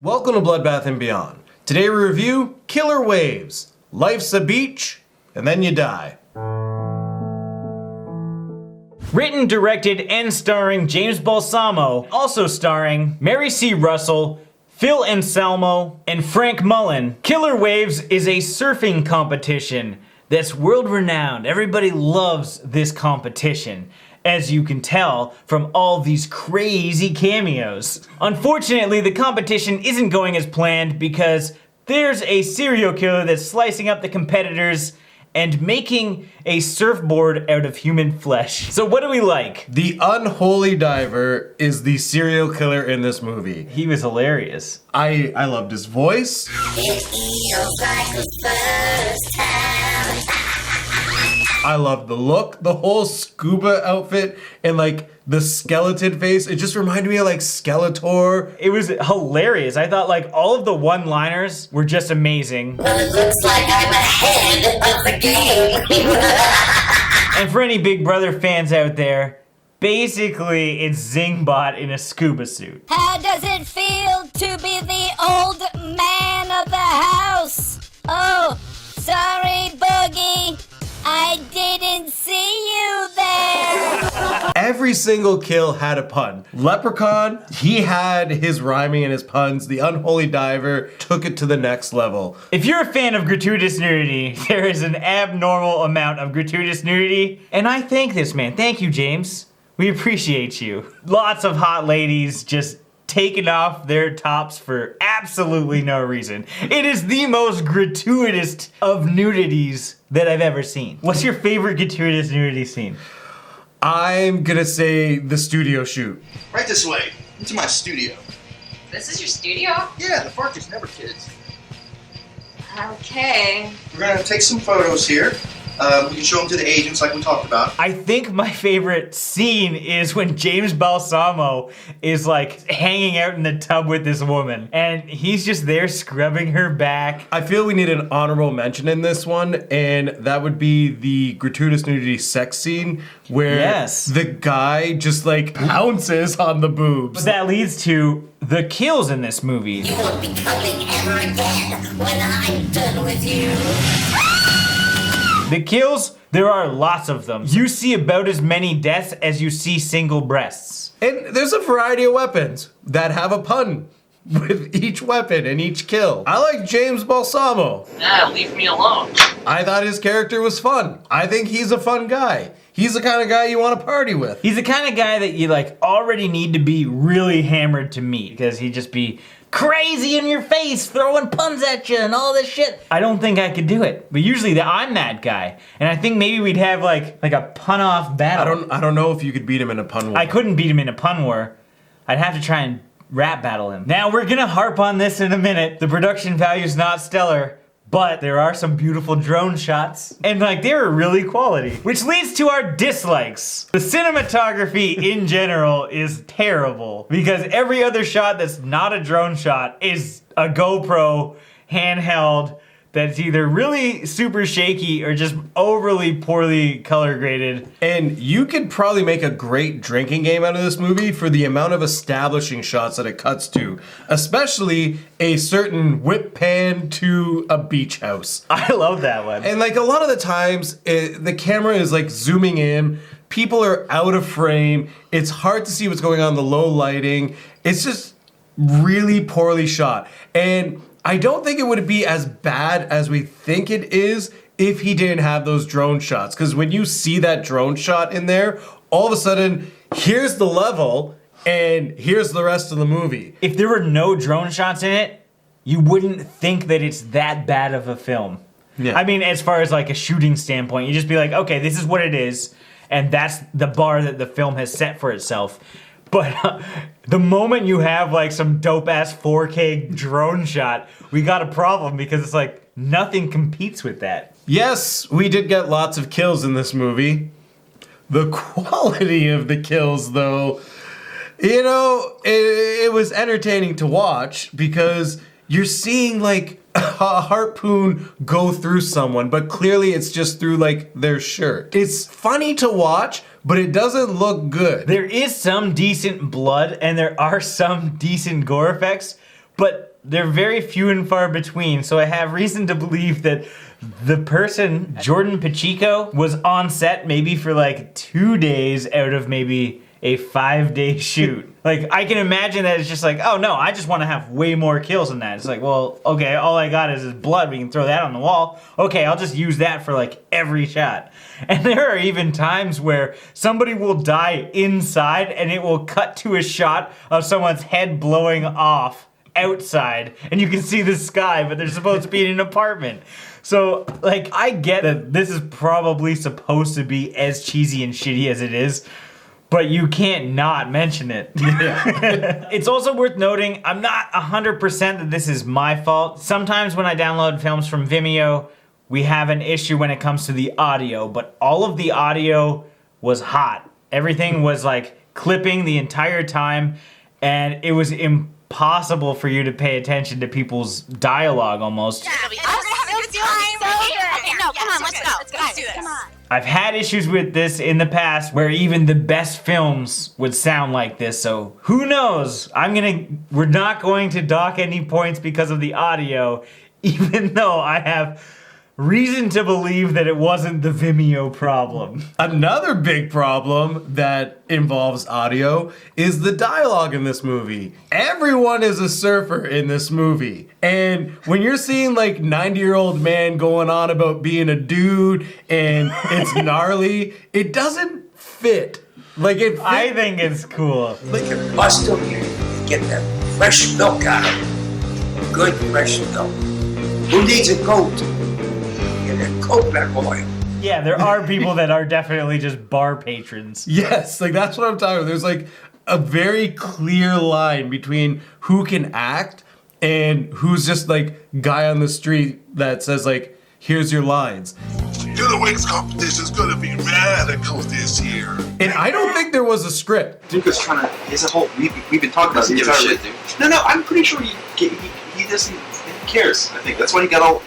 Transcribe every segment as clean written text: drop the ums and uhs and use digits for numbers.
Welcome to Bloodbath and Beyond. Today we review Killer Waves. Life's a beach, and then you die. Written, directed, and starring James Balsamo, also starring Mary C. Russell, Phil Anselmo, and Frank Mullen. Killer Waves is a surfing competition that's world-renowned. Everybody loves this competition, as you can tell from all these crazy cameos. Unfortunately, the competition isn't going as planned because there's a serial killer that's slicing up the competitors and making a surfboard out of human flesh. So what do we like? The unholy diver is the serial killer in this movie. He was hilarious. I loved his voice. I loved the look, the whole scuba outfit, and like the skeleton face. It just reminded me of like Skeletor. It was hilarious. I thought like all of the one-liners were just amazing. Well, it looks like I'm ahead of the game. And for any Big Brother fans out there, basically it's Zingbot in a scuba suit. How does it feel to be the old man of the house? Oh, sorry, Boogie. I didn't see you there. Every single kill had a pun. Leprechaun, he had his rhyming and his puns. The unholy diver took it to the next level. If you're a fan of gratuitous nudity, there is an abnormal amount of gratuitous nudity. And I thank this man. Thank you, James. We appreciate you. Lots of hot ladies just taking off their tops for absolutely no reason. It is the most gratuitous of nudities that I've ever seen. What's your favorite gratuitous nudity scene? I'm gonna say the studio shoot. Right this way, into my studio. This is your studio? Yeah, the park is never kids. Okay. We're gonna take some photos here. We can show them to the agents like we talked about. I think my favorite scene is when James Balsamo is like hanging out in the tub with this woman and he's just there scrubbing her back. I feel we need an honorable mention in this one, and that would be the gratuitous nudity sex scene where the guy just like pounces on the boobs. But that leads to the kills in this movie. You won't be coming ever again when I'm done with you. The kills, there are lots of them. You see about as many deaths as you see single breasts. And there's a variety of weapons that have a pun with each weapon and each kill. I like James Balsamo. Nah, leave me alone. I thought his character was fun. I think he's a fun guy. He's the kind of guy you want to party with. He's the kind of guy that you like already need to be really hammered to meet because he'd just be crazy in your face, throwing puns at you and all this shit. I don't think I could do it, but usually I'm that guy, and I think maybe we'd have like a pun off battle. I don't know if you could beat him in a pun war. I couldn't beat him in a pun war. I'd have to try and rap battle him. Now we're gonna harp on this in a minute. The production value's not stellar, but there are some beautiful drone shots, and like they were really quality. Which leads to our dislikes. The cinematography in general is terrible because every other shot that's not a drone shot is a GoPro handheld that's either really super shaky or just overly poorly color graded. And you could probably make a great drinking game out of this movie for the amount of establishing shots that it cuts to, especially a certain whip pan to a beach house. I love that one. And like a lot of the times, the camera is like zooming in, people are out of frame, it's hard to see what's going on in the low lighting, it's just really poorly shot. And I don't think it would be as bad as we think it is if he didn't have those drone shots. Because when you see that drone shot in there, all of a sudden, here's the level, and here's the rest of the movie. If there were no drone shots in it, you wouldn't think that it's that bad of a film. Yeah. I mean, as far as like a shooting standpoint, you just be like, okay, this is what it is, and that's the bar that the film has set for itself. But the moment you have like some dope ass 4K drone shot, we got a problem because it's like nothing competes with that. Yes, we did get lots of kills in this movie. The quality of the kills, though, you know, it was entertaining to watch because you're seeing like a harpoon go through someone, but clearly it's just through like their shirt. It's funny to watch, but it doesn't look good. There is some decent blood and there are some decent gore effects, but they're very few and far between, so I have reason to believe that the person, Jordan Pacheco, was on set maybe for like 2 days out of maybe a 5-day shoot. Like, I can imagine that it's just like, oh no, I just want to have way more kills than that. It's like, well, okay, all I got is blood. We can throw that on the wall. Okay, I'll just use that for like every shot. And there are even times where somebody will die inside and it will cut to a shot of someone's head blowing off outside. And you can see the sky, but they're supposed to be in an apartment. So, like, I get that this is probably supposed to be as cheesy and shitty as it is, but you can't not mention it. It's also worth noting, I'm not 100% that this is my fault. Sometimes when I download films from Vimeo, we have an issue when it comes to the audio, but all of the audio was hot. Everything was like clipping the entire time, and it was impossible for you to pay attention to people's dialogue almost. Let's do this. Come on. I've had issues with this in the past where even the best films would sound like this, so who knows? We're not going to dock any points because of the audio, even though I have reason to believe that it wasn't the Vimeo problem. Another big problem that involves audio is the dialogue in this movie. Everyone is a surfer in this movie. And when you're seeing like 90-year-old man going on about being a dude and it's gnarly, it doesn't fit. I think it's cool. We can bust them here and get that fresh milk out of them. Good fresh milk. Who needs a goat? Get that goat back oil. Yeah, there are people that are definitely just bar patrons. Yes, like that's what I'm talking about. There's like a very clear line between who can act and who's just like guy on the street that says like, here's your lines. The Wings competition is gonna be radical this year. And I don't think there was a script. Duke is trying to. His whole. We've been talking about the entire shit, dude. No. I'm pretty sure he doesn't. He cares. I think that's why he got all.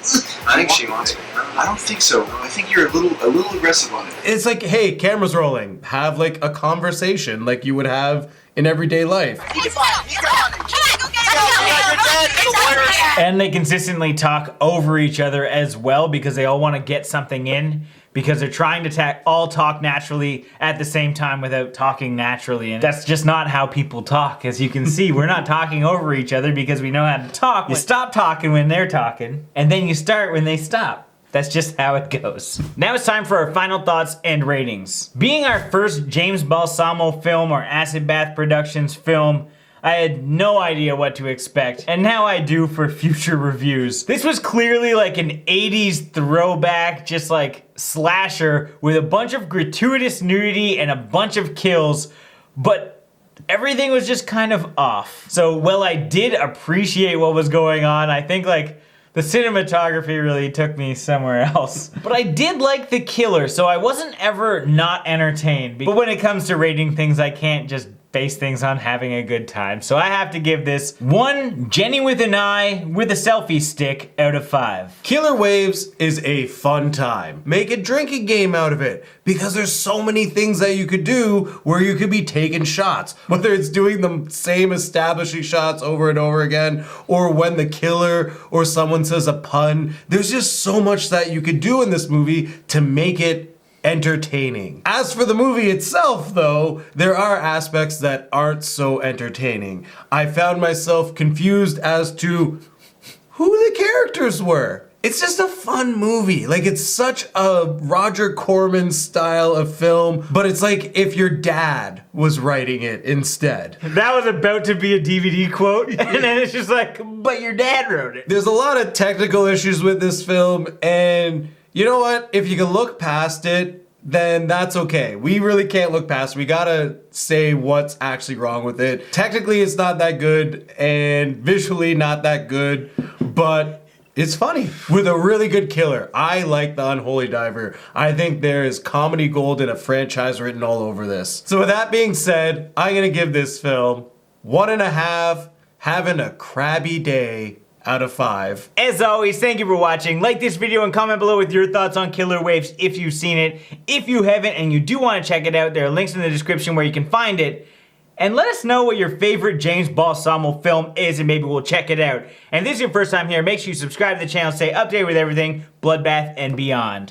I think she wants it. I don't think so. I think you're a little aggressive on it. It's like, hey, camera's rolling. Have like a conversation like you would have in everyday life. And they consistently talk over each other as well because they all want to get something in, because they're trying to all talk naturally at the same time without talking naturally. And that's just not how people talk. As you can see, we're not talking over each other because we know how to talk. You stop talking when they're talking, and then you start when they stop. That's just how it goes. Now it's time for our final thoughts and ratings. Being our first James Balsamo film or Acid Bath Productions film, I had no idea what to expect, and now I do for future reviews. This was clearly like an 80s throwback, just like slasher with a bunch of gratuitous nudity and a bunch of kills, but everything was just kind of off. So while I did appreciate what was going on, I think like the cinematography really took me somewhere else. But I did like the killer, so I wasn't ever not entertained. But when it comes to rating things, I can't just base things on having a good time. So I have to give this 1 Jenny with an eye with a selfie stick out of 5. Killer Waves is a fun time. Make a drinking game out of it because there's so many things that you could do where you could be taking shots. Whether it's doing the same establishing shots over and over again, or when the killer or someone says a pun. There's just so much that you could do in this movie to make it entertaining. As for the movie itself, though, there are aspects that aren't so entertaining. I found myself confused as to who the characters were. It's just a fun movie. Like, it's such a Roger Corman style of film, but it's like if your dad was writing it instead. That was about to be a DVD quote, and then it's just like, but your dad wrote it. There's a lot of technical issues with this film, and you know what? If you can look past it, then that's okay. We really can't look past it. We gotta say what's actually wrong with it. Technically, it's not that good, and visually not that good, but it's funny with a really good killer. I like The Unholy Diver. I think there is comedy gold and a franchise written all over this. So with that being said, I'm gonna give this film 1.5 having a crabby day out of 5. As always, thank you for watching. Like this video and comment below with your thoughts on Killer Waves if you've seen it. If you haven't and you do want to check it out, there are links in the description where you can find it. And let us know what your favorite James Balsamo film is, and maybe we'll check it out. And if this is your first time here, make sure you subscribe to the channel, stay updated with everything Bloodbath and beyond.